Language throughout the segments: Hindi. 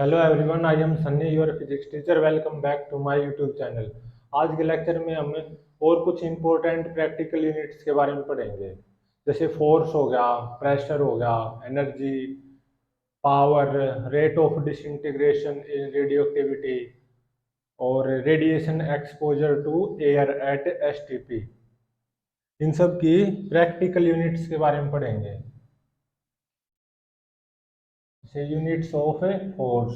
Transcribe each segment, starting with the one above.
Hello everyone, I am Sunny your physics teacher. Welcome back to my YouTube channel. आज के लेक्चर में हम और कुछ इंपॉर्टेंट प्रैक्टिकल यूनिट्स के बारे में पढ़ेंगे, जैसे फोर्स हो गया, प्रेशर हो गया, energy, power, rate of disintegration in radioactivity और radiation exposure to air at STP. इन सब की प्रैक्टिकल यूनिट्स के बारे में पढ़ेंगे, जैसे यूनिट्स ऑफ फोर्स।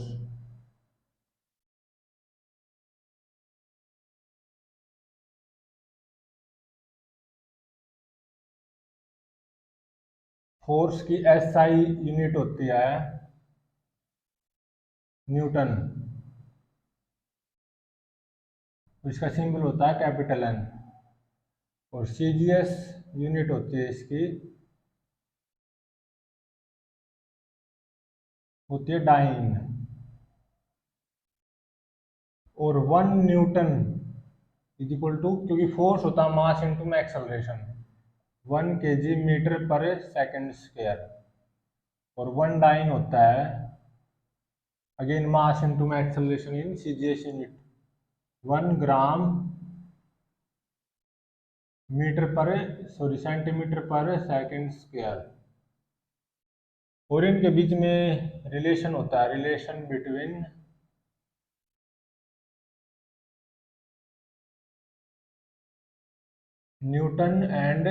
फोर्स की एसआई यूनिट होती है न्यूटन। इसका सिंबल होता है कैपिटल एन। और सीजीएस यूनिट होती है इसकी, होती है डाइन। और 1 न्यूटन इज इक्वल टू, क्योंकि फोर्स होता है मास इंटू में acceleration, 1 kg metre per second square. और 1 डाइन होता है अगेन मास इंटू में acceleration in CGS unit, 1 gram metre per centimetre पर सेकंड स्क्वायर। और इनके बीच में रिलेशन होता है, relation between newton and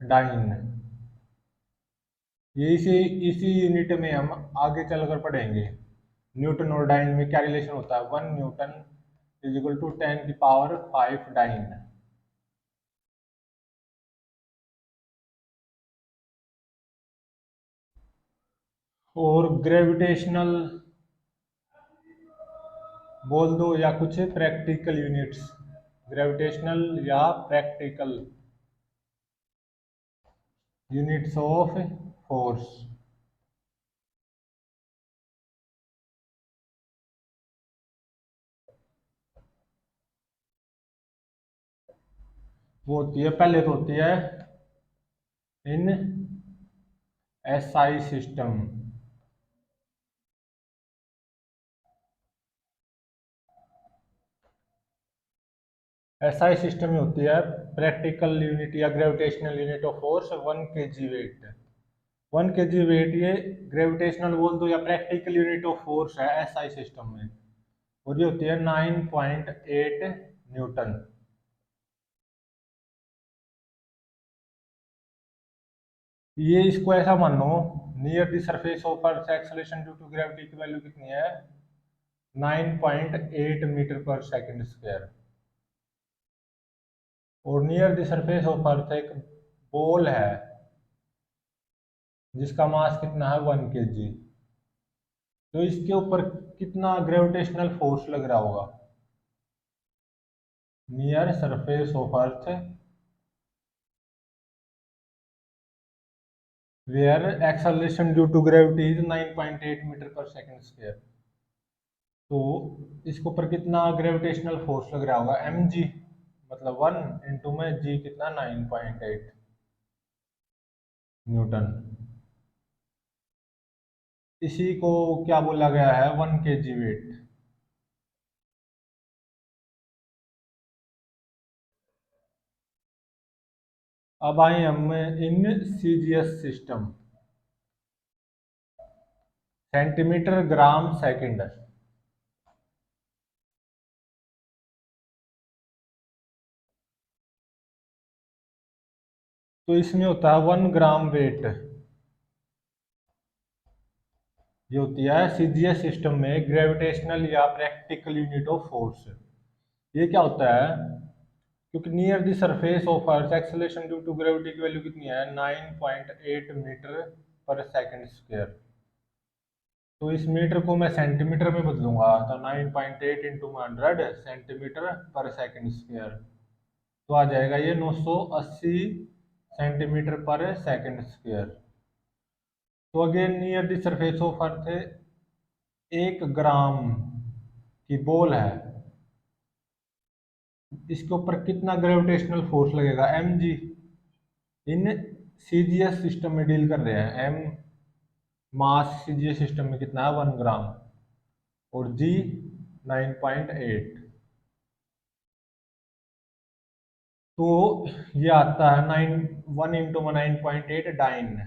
dyne. ये इसी इसी यूनिट में हम आगे चलकर पढ़ेंगे न्यूटन और डाइन में क्या रिलेशन होता है। 1 newton is equal to 10⁵ dyne. और ग्रेविटेशनल बोल दो या कुछ प्रैक्टिकल यूनिट्स, ग्रेविटेशनल या प्रैक्टिकल यूनिट्स ऑफ फोर्स। वो होती है, पहले तो होती है in SI system. SI system में होती है प्रैक्टिकल यूनिट या gravitational unit of force 1 kg weight. 1 kg weight ये ग्रेविटेशनल बोल दो या प्रैक्टिकल यूनिट ऑफ फोर्स है एसआई सिस्टम में। और ये होती है 9.8 न्यूटन। ये इसको ऐसा मानो, near the surface of earth acceleration due to gravity की वैल्यू कितनी है, 9.8 मीटर पर सेकंड स्क्वायर। और near the surface of earth एक बॉल है जिसका मास कितना है 1 kg। तो इसके ऊपर कितना ग्रेविटेशनल फोर्स लग रहा होगा, near surface of earth where acceleration due to gravity is 9.8 metre per second square. तो इसके ऊपर कितना ग्रेविटेशनल फोर्स लग रहा होगा, mg, मतलब 1 इंटू में g कितना 9.8 न्यूटन। इसी को क्या बोला गया है, 1 kg वेट। अब आए हम इन CGS system, centimetre gram second. तो इसमें होता है 1 ग्राम वेट। ये होती है सीजीएस सिस्टम में ग्रेविटेशनल या प्रैक्टिकल यूनिट ऑफ फोर्स। ये क्या होता है, क्योंकि near the surface of earth acceleration due to gravity की वैल्यू कितनी है, 9.8 मीटर पर सेकंड स्क्वायर। तो इस मीटर को मैं सेंटीमीटर में बदलूंगा, तो 9.8 इंटू 100 सेंटीमीटर पर सेकंड स्क्वायर। तो आ जाएगा ये 980 सेंटीमीटर पर सेकंड स्क्वायर। तो again near the surface of अर्थ 1 ग्राम की बॉल है, इसके ऊपर कितना ग्रेविटेशनल फोर्स लगेगा, mg। इन सीजीएस सिस्टम में डील कर रहे हैं, एम मास सीजीएस सिस्टम में कितना है 1 ग्राम, और जी 9.8। तो ये आता है 1 × 9.8 डाइन,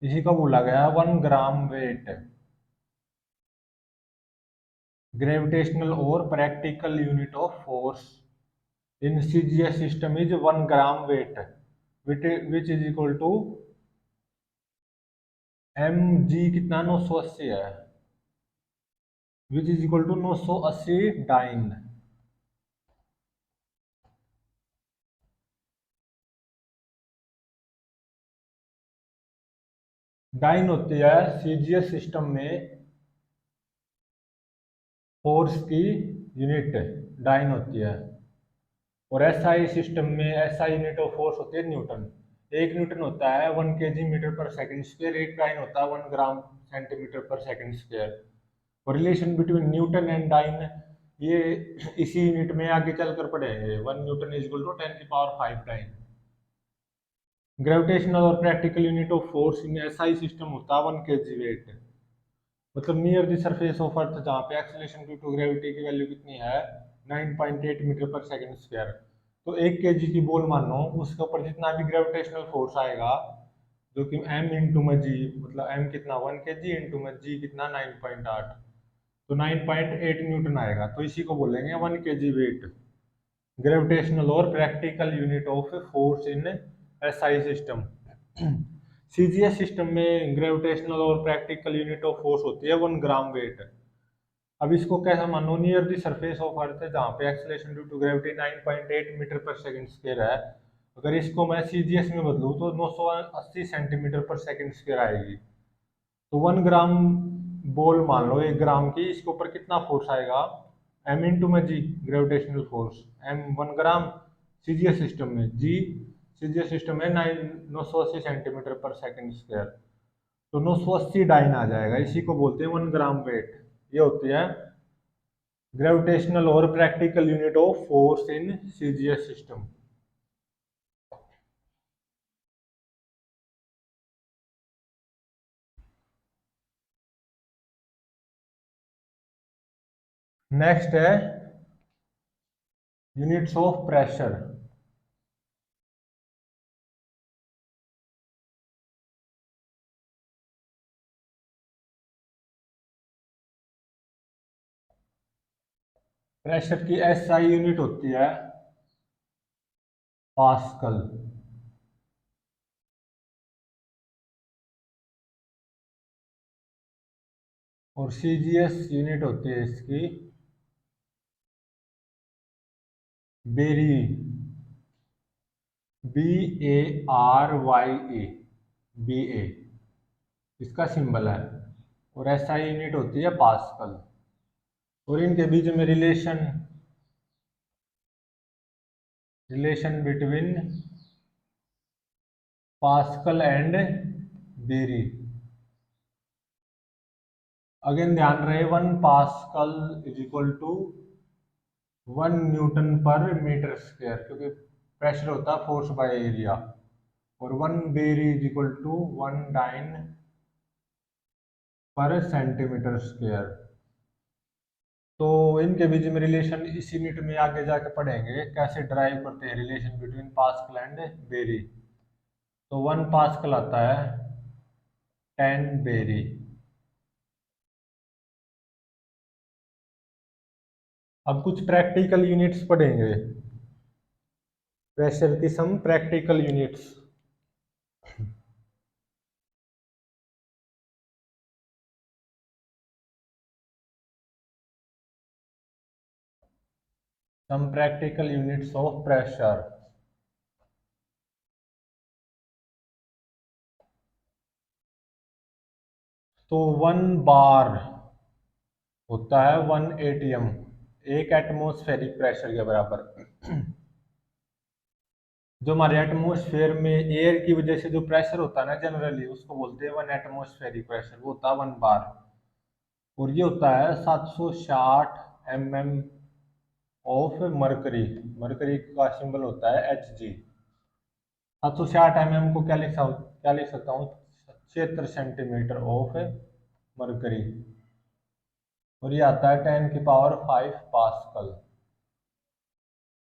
इसी को बोला गया 1 ग्राम वेट। ग्रेविटेशनल और practical unit of force in CGS system is 1 gram weight, which is equal to M G कितना 980 है, which is equal to 980 dyne. Dyne होती है सीजीएस सिस्टम में फोर्स की यूनिट, डाइन होती है। और एसआई सिस्टम में एसआई यूनिट ऑफ फोर्स होती है न्यूटन। 1 न्यूटन होता है 1 kg metre per second square, एक डाइन होता है 1 ग्राम सेंटीमीटर पर सेकंड स्क्वायर। और relation between newton and dyne ये इसी यूनिट में आगे चलकर पढ़ेंगे। 1 newton is equal to 10⁵ dyne. Gravitational और practical unit of force in SI system होता है 1 kg वेट, मतलब near the surface of earth, जहाँ पे एक्सीलरेशन ड्यू टू ग्रेविटी की वैल्यू कितनी है 9.8 मीटर पर सेकंड स्क्वायर। तो 1 kg की बॉल मानो, उसके ऊपर जितना भी ग्रेविटेशनल फोर्स आएगा, जो कि m इंटू में जी, मतलब m कितना 1 kg इंटू में जी कितना 9.8, तो 9.8 न्यूटन आएगा। तो इसी को बोलेंगे 1 kg वेट, ग्रेविटेशनल और practical unit of force in SI system. CGS system में ग्रेविटेशनल और प्रैक्टिकल यूनिट ऑफ फोर्स होती है 1 ग्राम वेट। अब इसको कैसा मानो, near the surface of earth है, जहाँ पे acceleration due to gravity 9.8 metre per second square है। अगर इसको मैं सीजीएस में बदलूँ तो 980 सेंटीमीटर पर सेकंड स्क्वायर आएगी। तो 1 ग्राम बॉल मान लो 1 ग्राम की, इसके ऊपर कितना फोर्स आएगा m इंटू में जी, ग्रेविटेशनल फोर्स m 1 ग्राम, सीजीएस सिस्टम में जी, सीजीएस सिस्टम में 980 सेंटीमीटर पर सेकंड स्क्वायर, तो 980 डाइन आ जाएगा। इसी को बोलते हैं 1 ग्राम वेट। ये होती है ग्रेविटेशनल और practical unit of force in CGS system. Next है यूनिट्स ऑफ प्रेशर। प्रेशर की एसआई यूनिट होती है पास्कल। और सीजीएस यूनिट होती है इसकी बेरी, BARYA, BA इसका सिंबल है। और एसआई यूनिट होती है पास्कल। और इनके बीच में relation between pascal and barye. Again ध्यान रहे 1 pascal is equal to 1 newton per metre square, क्योंकि प्रेशर होता है फोर्स बाय एरिया। और 1 barye is equal to 1 dyne per centimetre square. तो इनके बीच में रिलेशन इस यूनिट में आगे जाके पढ़ेंगे कैसे ड्राइव करते हैं relation between pascal and barye. तो 1 पास्कल आता है 10 बेरी। अब कुछ प्रैक्टिकल यूनिट्स पढ़ेंगे, प्रेशर की some practical units. Some practical units of pressure. तो 1 बार होता है 1 ATM, एक एटमोस्फेरिक प्रेशर के बराबर। जो हमारे एटमोस्फेयर में एयर की वजह से जो प्रेशर होता है ना जनरली, उसको बोलते हैं 1 एटमोस्फेरिक प्रेशर, वो होता है 1 बार। और ये होता है 760 mm ऑफ मरकरी। मरकरी का सिंबल होता है Hg। 760 mm को क्या लिख सकता हूँ, 76 सेंटीमीटर ऑफ मरकरी, और ये आता है 10⁵ पास्कल।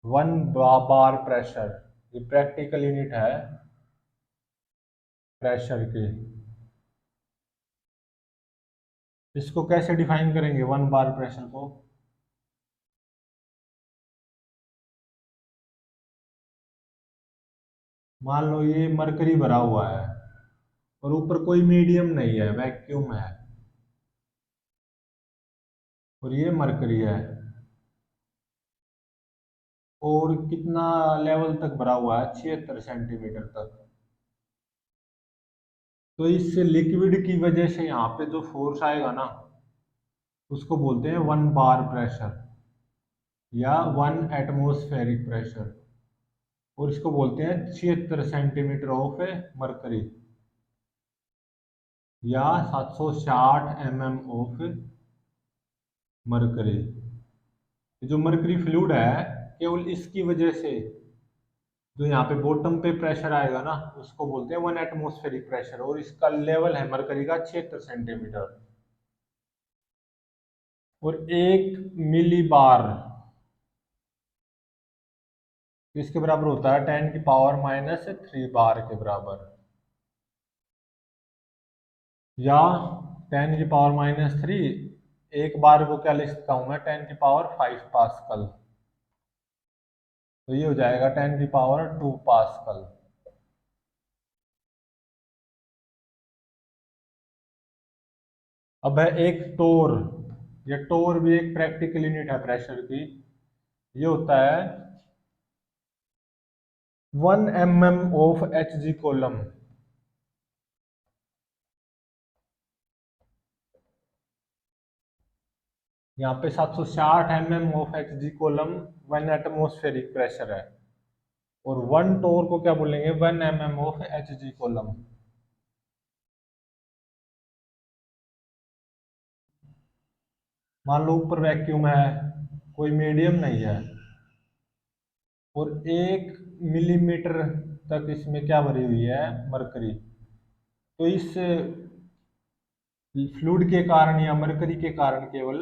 1 बार प्रेशर, ये प्रैक्टिकल यूनिट है प्रेशर की। इसको कैसे डिफाइन करेंगे 1 बार प्रेशर को? मान लो ये मरकरी भरा हुआ है और ऊपर कोई मीडियम नहीं है, वैक्यूम है, और ये मरकरी है, और कितना लेवल तक भरा हुआ है? 76 सेंटीमीटर तक। तो इस लिक्विड की वजह से यहाँ पे जो फोर्स आएगा ना, उसको बोलते हैं 1 बार प्रेशर या 1 एटमॉस्फेरिक प्रेशर, और इसको बोलते हैं 76 सेंटीमीटर ऑफ मरकरी या 760 ऑफ मरकरी। जो मरकरी फ्लूइड है, केवल इसकी वजह से जो यहाँ पे बॉटम पे प्रेशर आएगा ना, उसको बोलते हैं 1 एटमॉस्फेरिक प्रेशर, और इसका लेवल है मरकरी का 76 सेंटीमीटर। और 1 मिली बार इसके बराबर होता है 10⁻³ बार के बराबर, या 10⁻³ एक बार को क्या लिख सकता हूं मैं? 10⁵ पास्कल। तो ये हो जाएगा 10⁻² पास्कल। अब है एक टोर। ये टोर भी एक प्रैक्टिकल यूनिट है प्रेशर की। ये होता है 1 mm ऑफ Hg कॉलम। यहाँ पे 760 of Hg column 1 atmospheric pressure है, और 1 टोर को क्या बोलेंगे? 1 mm ऑफ Hg कॉलम। मान लो ऊपर वैक्यूम है, कोई मीडियम नहीं है, और 1 मिलीमीटर तक इसमें क्या भरी हुई है? मरकरी। तो इस फ्लूइड के कारण या मरकरी के कारण केवल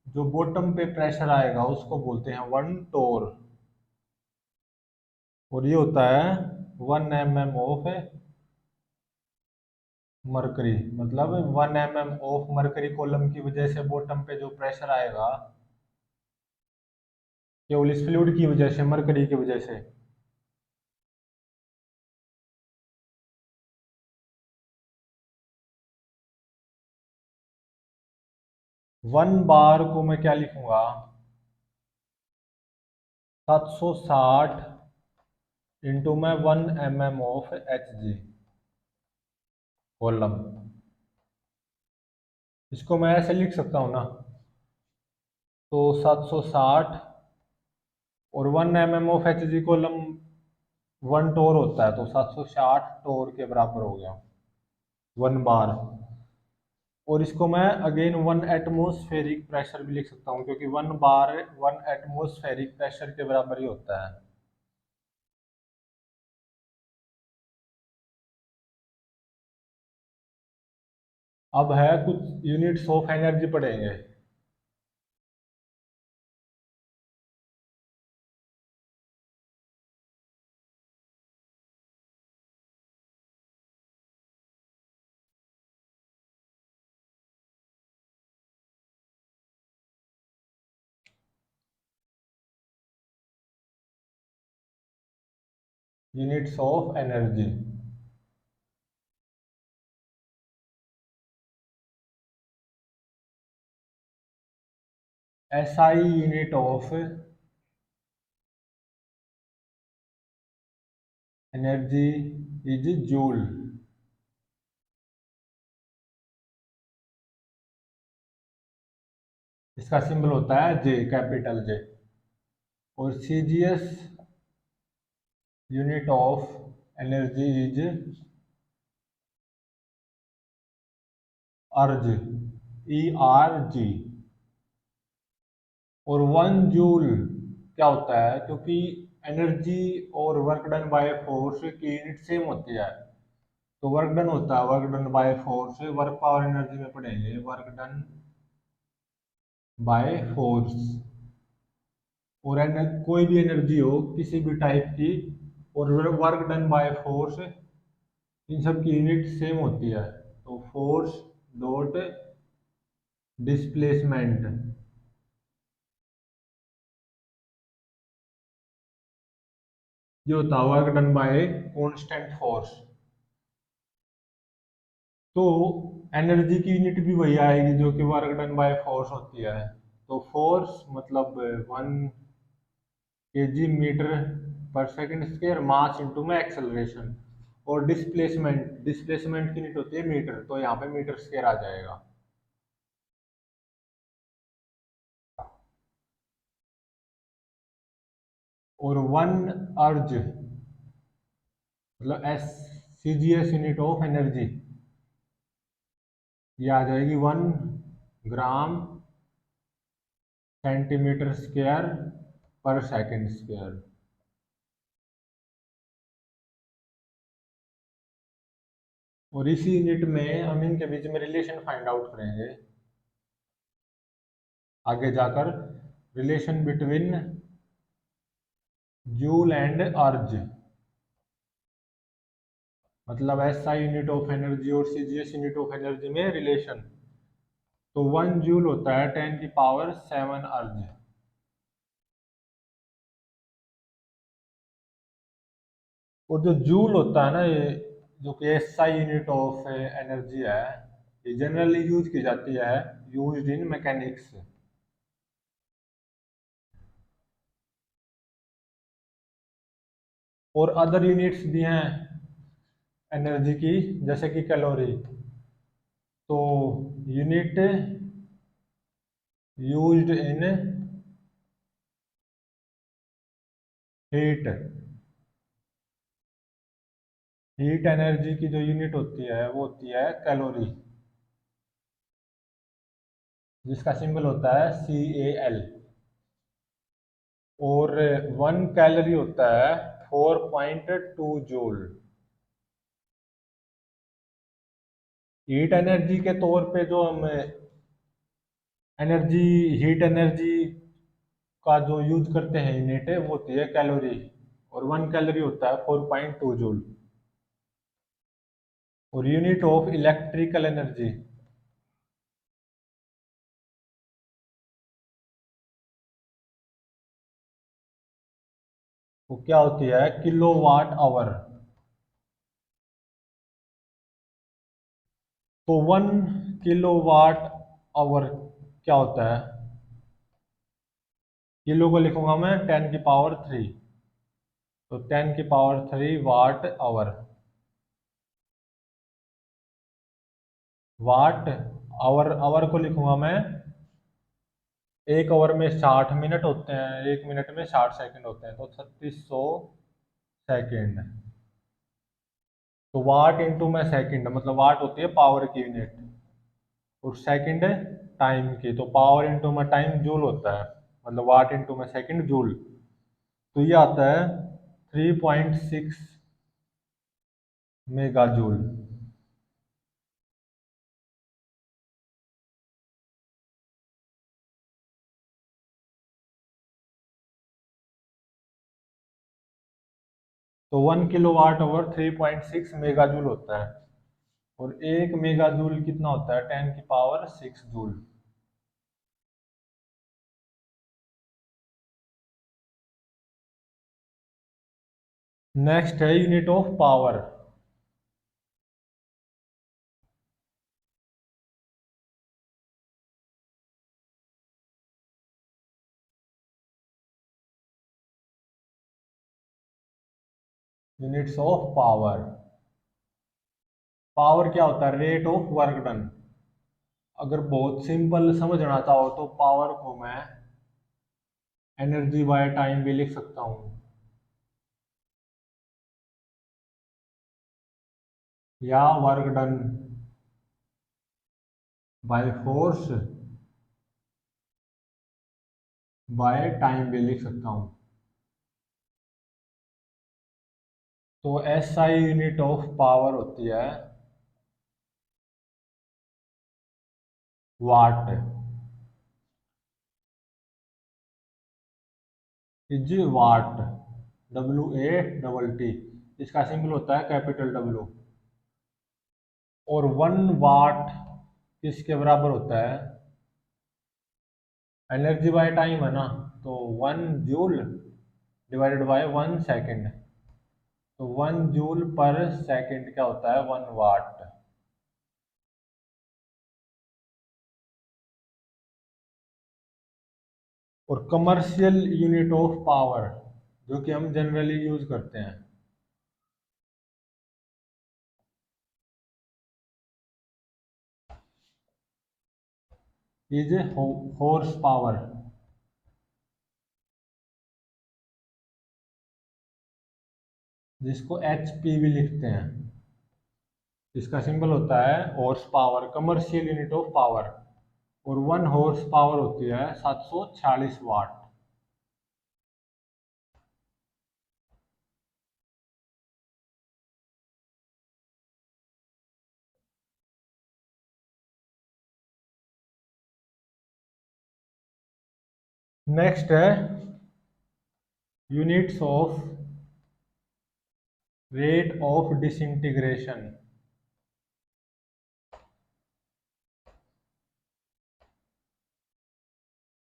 जो बॉटम पे प्रेशर आएगा उसको बोलते हैं 1 टोर, और ये होता है 1 mm ऑफ मरकरी। मतलब 1 mm ऑफ मरकरी कॉलम की वजह से बॉटम पे जो प्रेशर आएगा, केवल इस फ्लूइड की वजह से, मरकरी की वजह से, 1 बार को मैं क्या लिखूंगा? 760 इंटू में 1 mm ऑफ Hg कॉलम। इसको मैं ऐसे लिख सकता हूँ ना, तो 760 और 1 mm ऑफ Hg कॉलम 1 टोर होता है, तो 760 टोर के बराबर हो गया 1 बार। और इसको मैं अगेन 1 एटमॉस्फेरिक प्रेशर भी लिख सकता हूँ, क्योंकि 1 बार 1 एटमॉस्फेरिक प्रेशर के बराबर ही होता है। अब है कुछ यूनिट्स ऑफ एनर्जी पढ़ेंगे। Units of energy. SI unit of energy is joule. इसका सिंबल होता है जे, कैपिटल जे। और CGS unit of energy is अर्ज, ERG। और 1 जूल क्या होता है? क्योंकि एनर्जी और वर्क डन बाय फोर्स की यूनिट सेम होती है, तो वर्क डन होता है work done by force, work power energy में पढ़ेंगे वर्क डन बाय फोर्स। और कोई भी एनर्जी हो किसी भी टाइप की और वर्क डन बाय फोर्स, इन सब की यूनिट सेम होती है। तो फोर्स डॉट डिस्प्लेसमेंट, ये होता है work done by constant force. तो एनर्जी की यूनिट भी वही आएगी जो कि वर्क डन बाय फोर्स होती है। तो फोर्स मतलब 1 kg metre per second square, मास इंटू में एक्सेलरेशन। और डिस्प्लेसमेंट, डिस्प्लेसमेंट की यूनिट होती है मीटर, तो यहाँ पे मीटर स्क्वायर आ जाएगा। और वन अर्ज मतलब SCGS यूनिट ऑफ एनर्जी, ये आ जाएगी 1 ग्राम सेंटीमीटर स्क्वायर पर सेकंड स्क्वायर। और इसी यूनिट में हम इनके बीच में रिलेशन फाइंड आउट करेंगे आगे जाकर, रिलेशन बिटवीन जूल एंड अर्ज, मतलब SI यूनिट ऑफ एनर्जी और CGS यूनिट ऑफ एनर्जी में रिलेशन। तो 1 जूल होता है 10⁻7 अर्ज। और जो जूल होता है ना, ये जो कि SI यूनिट ऑफ एनर्जी है, ये जनरली यूज की जाती है, यूज्ड इन मैकेनिक्स। और अदर यूनिट्स भी हैं एनर्जी की, जैसे कि कैलोरी। तो unit used in heat, heat energy की जो यूनिट होती है वो होती है कैलोरी, जिसका सिंबल होता है CAL। और 1 कैलोरी होता है 4.2 जूल। हीट एनर्जी के तौर पे जो हम एनर्जी, हीट एनर्जी का जो यूज करते हैं यूनिट, वो होती है कैलोरी। और 1 कैलोरी होता है 4.2 जूल। और यूनिट ऑफ इलेक्ट्रिकल एनर्जी, वो क्या होती है, किलोवाट आवर। तो 1 किलोवाट आवर क्या होता है, किलो को लिखूंगा मैं 10⁻3, तो 10⁻3 watt hour. Watt hour, hour को लिखूंगा मैं, 1 आवर में 60 मिनट होते हैं, 1 मिनट में 60 सेकंड होते हैं, तो 3600 सेकंड। तो वाट इंटू में सेकंड, मतलब वाट होती है पावर की यूनिट और सेकंड टाइम की, तो पावर इंटू में टाइम जूल होता है, मतलब वाट इंटू में सेकंड जूल। तो ये आता है 3.6 मेगा जूल। तो 1 किलोवाट आवर 3.6 मेगा जूल होता है। और 1 मेगा जूल कितना होता है, 10⁻6 जूल। नेक्स्ट है unit of power. Units of power, power क्या होता है, रेट ऑफ वर्क डन। अगर बहुत सिंपल समझना चाहो तो पावर को मैं एनर्जी बाय टाइम भी लिख सकता हूँ, या work done by force by time भी लिख सकता हूँ। तो SI यूनिट ऑफ पावर होती है वाट। इज वाट, WA इसका सिंबल होता है कैपिटल W। और 1 वाट किसके बराबर होता है? एनर्जी बाय टाइम है ना, तो 1 जूल डिवाइडेड बाय 1 सेकेंड। तो 1 जूल पर सेकेंड क्या होता है? 1 वाट। और कमर्शियल यूनिट ऑफ पावर जो कि हम जनरली यूज करते हैं, इज हॉर्स पावर, जिसको HP भी लिखते हैं। इसका सिंबल होता है horsepower, commercial unit of power. और 1 हॉर्स पावर होती है 746 वाट। नेक्स्ट है units of rate of disintegration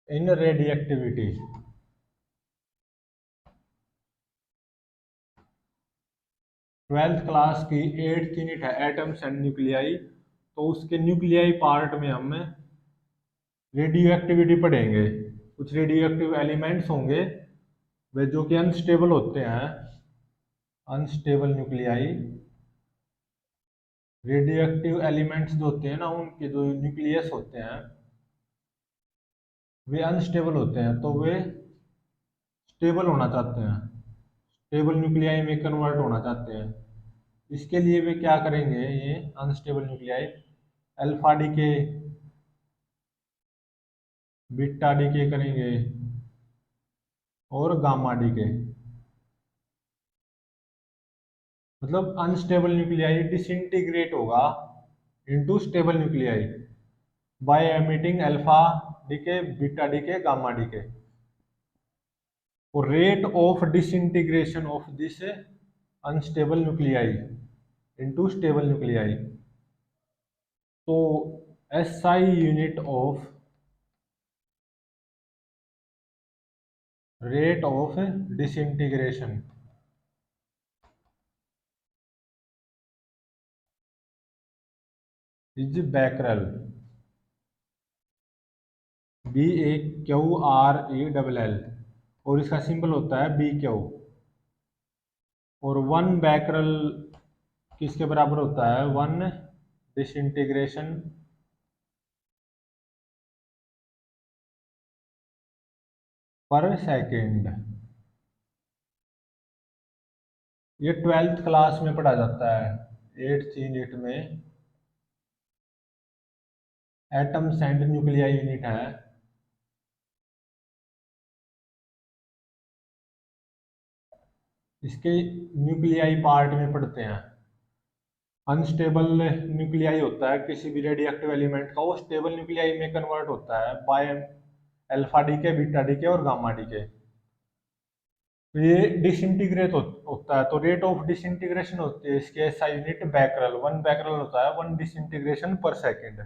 in radioactivity. 12th class की 8th यूनिट है एटम्स एंड न्यूक्लियाई। तो उसके न्यूक्लियाई पार्ट में हम रेडियो एक्टिविटी पढ़ेंगे। कुछ रेडियो एक्टिव एलिमेंट्स होंगे वे जो कि अनस्टेबल होते हैं, unstable nuclei. Radio active elements जो होते हैं ना, उनके जो न्यूक्लियस होते हैं वे अनस्टेबल होते हैं, तो वे स्टेबल होना चाहते हैं, स्टेबल न्यूक्लियाई में कन्वर्ट होना चाहते हैं। इसके लिए वे क्या करेंगे? ये unstable nuclei alpha decay, beta decay करेंगे और गामा डीके। मतलब अनस्टेबल न्यूक्लियाई डिसइंटीग्रेट होगा into stable nuclei by emitting alpha decay, beta decay, gamma decay. और rate of disintegration of this unstable nuclei into stable nuclei. तो SI unit of rate of disintegration is becquerel, BAQRELL। और इसका सिंबल होता है BQ। और 1 बैकरल किसके बराबर होता है? 1 डिसइंटीग्रेशन पर सेकेंड। ये 12th क्लास में पढ़ा जाता है, 8th यूनिट में एटम्स एंड न्यूक्लियाई यूनिट है। इसके न्यूक्लियाई पार्ट में पढ़ते हैं। अनस्टेबल न्यूक्लियाई होता है किसी भी रेडियोएक्टिव एलिमेंट का, वो स्टेबल न्यूक्लियाई में कन्वर्ट होता है by alpha decay, beta DK और गामा डीके। तो ये डिसइंटीग्रेट होता है, तो रेट ऑफ डिसइंटीग्रेशन होती है इसके SI यूनिट बैकरल। 1 बैकरल होता है 1 डिसइंटीग्रेशन पर सेकेंड।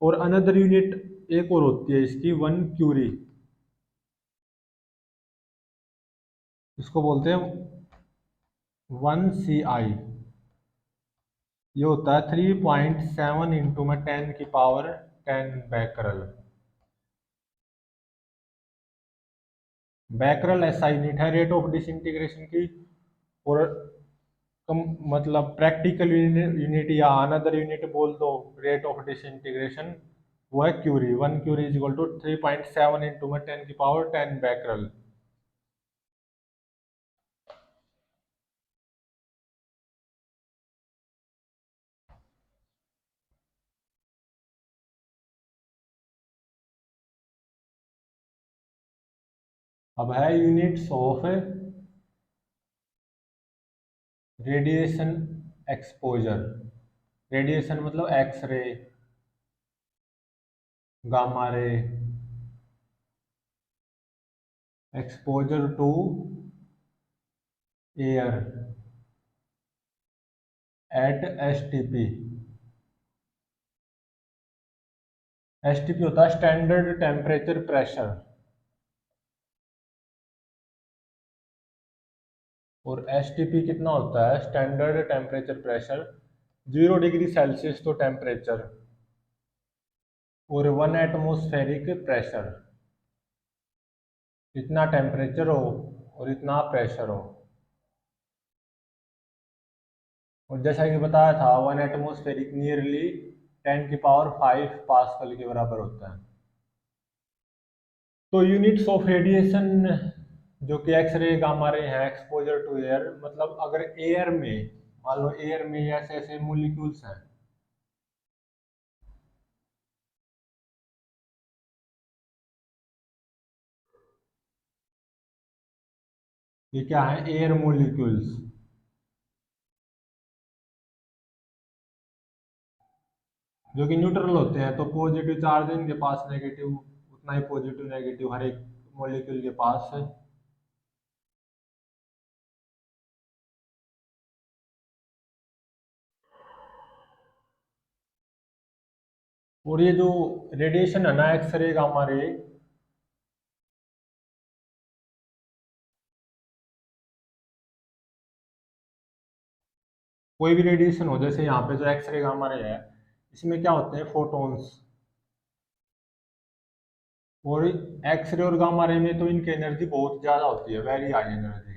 और अनदर यूनिट एक और होती है इसकी 1 क्यूरी। इसको बोलते हैं 1 CI। ये होता है 3.7 इंटू में 10 की power 10 becquerel. Becquerel SI unit है रेट ऑफ डिसइंटीग्रेशन की। और कम मतलब प्रैक्टिकल यूनिट या अनदर यूनिट बोल दो रेट ऑफ डिसइंटीग्रेशन, वो है curie. 1 curie is equal to 3.7 into में 10 की पावर 10 बैकरल। अब है units of radiation exposure, radiation मतलब X ray, gamma ray, exposure to air at STP. STP होता है स्टैंडर्ड टेम्परेचर प्रेशर, और एसटीपी कितना होता है standard temperature pressure, 0 degree Celsius तो टेम्परेचर, और 1 एटमोस्फेरिक प्रेशर, इतना टेम्परेचर हो और इतना प्रेशर हो। और जैसा कि बताया था 1 एटमोस्फेरिक नियरली 10⁵ पास्कल के बराबर होता है। तो यूनिट्स ऑफ रेडिएशन जो कि एक्सरे गामा रे है, एक्सपोजर टू एयर, मतलब अगर एयर में, मान लो एयर में ऐसे ऐसे मोलिक्यूल्स हैं, ये क्या है एयर मोलिक्यूल्स, जो कि न्यूट्रल होते हैं, तो पॉजिटिव चार्ज इनके पास, नेगेटिव उतना ही पॉजिटिव नेगेटिव हर एक मॉलिक्यूल के पास है। और ये जो रेडिएशन है ना एक्सरे गामा रे, कोई भी रेडिएशन हो, जैसे यहाँ पे जो एक्सरे गामा रे है, इसमें क्या होते हैं फोटॉन्स, और एक्सरे और गामा रे में तो इनकी एनर्जी बहुत ज्यादा होती है, वेरी हाई एनर्जी।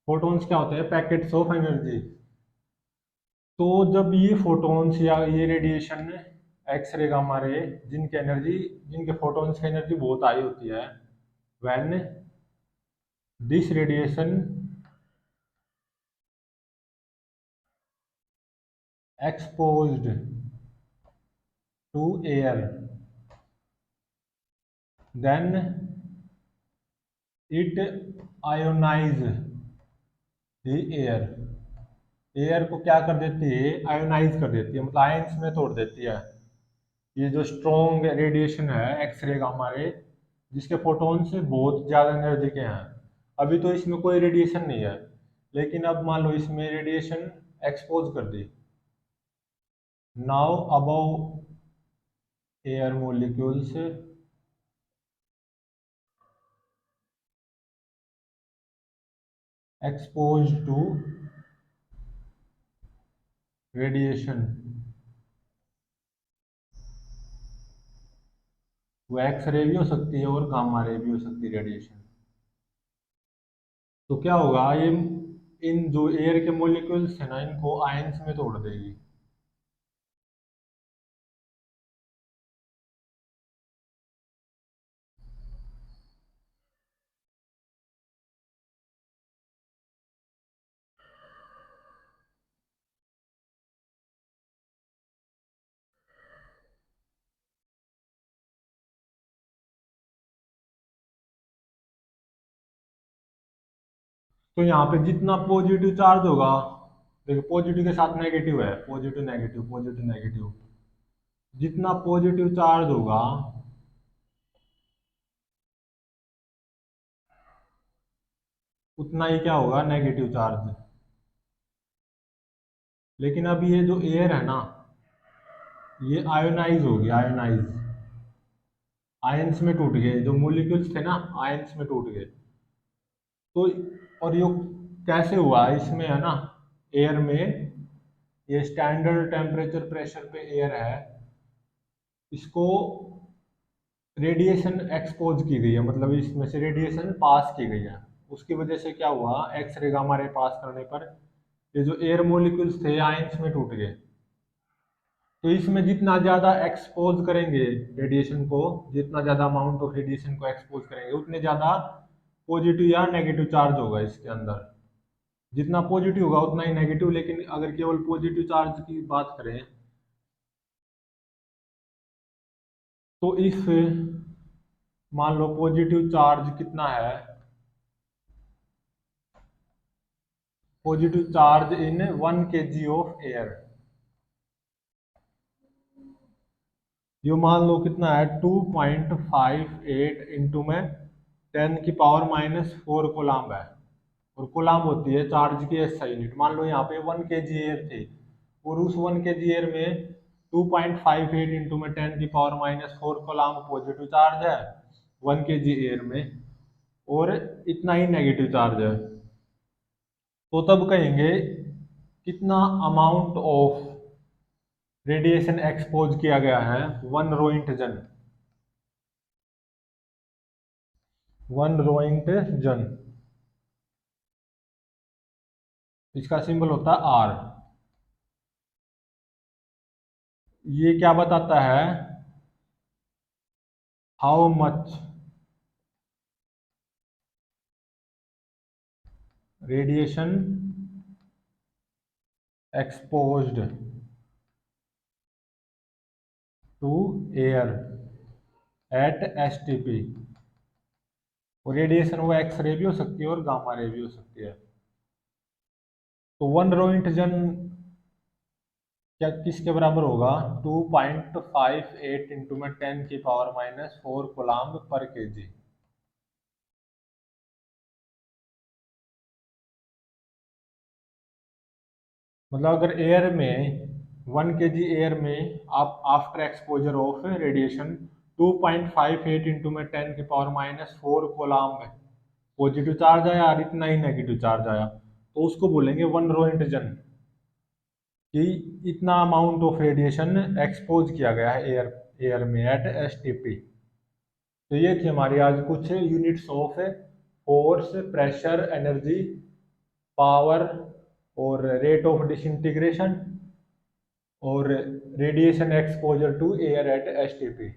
फोटॉन्स क्या होते हैं पैकेट्स ऑफ एनर्जी। तो जब ये फोटॉन्स या ये रेडिएशन एक्सरे गामा रे, जिनकी एनर्जी, जिनके फोटॉन्स की एनर्जी बहुत हाई होती है, when this radiation exposed to air, then it ionize the air, air को क्या कर देती है आयोनाइज कर देती है, मतलब आयंस में तोड़ देती है। ये जो स्ट्रॉन्ग रेडिएशन है एक्सरे गामा रे, जिसके फोटोन से बहुत ज़्यादा एनर्जी के हैं, अभी तो इसमें कोई रेडिएशन नहीं है, लेकिन अब मान लो इसमें रेडिएशन एक्सपोज कर दी, now above air molecules exposed to radiation, वो एक्स रे भी हो सकती है और गामा रे भी हो सकती है रेडिएशन। तो क्या होगा ये, इन जो एयर के मोलिक्यूल्स है ना, इनको आयंस में तोड़ देगी। तो यहाँ पे जितना पॉजिटिव चार्ज होगा, देखो पॉजिटिव के साथ नेगेटिव है, पॉजिटिव नेगेटिव पॉजिटिव नेगेटिव, जितना पॉजिटिव चार्ज होगा उतना ही क्या होगा नेगेटिव चार्ज। लेकिन अब ये जो एयर है ना, ये आयोनाइज हो गया, आयोनाइज, आयंस में टूट गए, जो मोलिक्यूल्स थे ना आयंस में टूट गए। तो और ये कैसे हुआ, इसमें है ना एयर में, ये स्टैंडर्ड टेम्परेचर प्रेशर पे एयर है, इसको रेडिएशन एक्सपोज की गई है, मतलब इसमें से रेडिएशन पास की गई है, उसकी वजह से क्या हुआ एक्सरे गामा रे पास करने पर ये जो एयर मोलिक्यूल्स थे आयंस में टूट गए। तो इसमें जितना ज़्यादा एक्सपोज करेंगे रेडिएशन को, जितना ज़्यादा अमाउंट ऑफ रेडिएशन को एक्सपोज करेंगे, उतने ज़्यादा पॉजिटिव या नेगेटिव चार्ज होगा इसके अंदर। जितना पॉजिटिव होगा उतना ही नेगेटिव, लेकिन अगर केवल पॉजिटिव चार्ज की बात करें तो इस मान लो पॉजिटिव चार्ज कितना है, positive charge in 1 kg of air, ये मान लो कितना है 2.58 इंटू में 10⁻⁴ कोलाम्ब है, और कोलाम्ब होती है चार्ज की एसआई यूनिट। मान लो यहाँ पे 1 kg एयर थे, और उस 1 kg एयर में 2.58 इंटू में 10⁻⁴ कोलाम्ब पॉजिटिव चार्ज है 1 kg एयर में, और इतना ही नेगेटिव चार्ज है। तो तब कहेंगे कितना अमाउंट ऑफ रेडिएशन एक्सपोज किया गया है 1 रोइंटजन, 1 रोइंटजन, इसका सिंबल होता है आर। ये क्या बताता है, how much radiation exposed to air at STP. और रेडिएशन वो एक्स रे भी हो सकती है और गामा रे भी हो सकती है। तो 1 रोइंटजन क्या किसके बराबर होगा, 2.58 इंटू में 10⁻⁴ कोलाम्ब पर केजी। मतलब अगर एयर में 1 kg एयर में आप after exposure of radiation 2.58 into में 10⁻⁴ कोलाम्ब पॉजिटिव चार्ज आया और इतना ही नेगेटिव चार्ज आया, तो उसको बोलेंगे 1 रोइंटजन, कि इतना अमाउंट ऑफ रेडिएशन एक्सपोज किया गया है एयर एयर में एट एसटीपी। तो ये थी हमारी आज कुछ units of force, pressure, energy, power और रेट ऑफ डिसइंटीग्रेशन और radiation exposure to air at STP.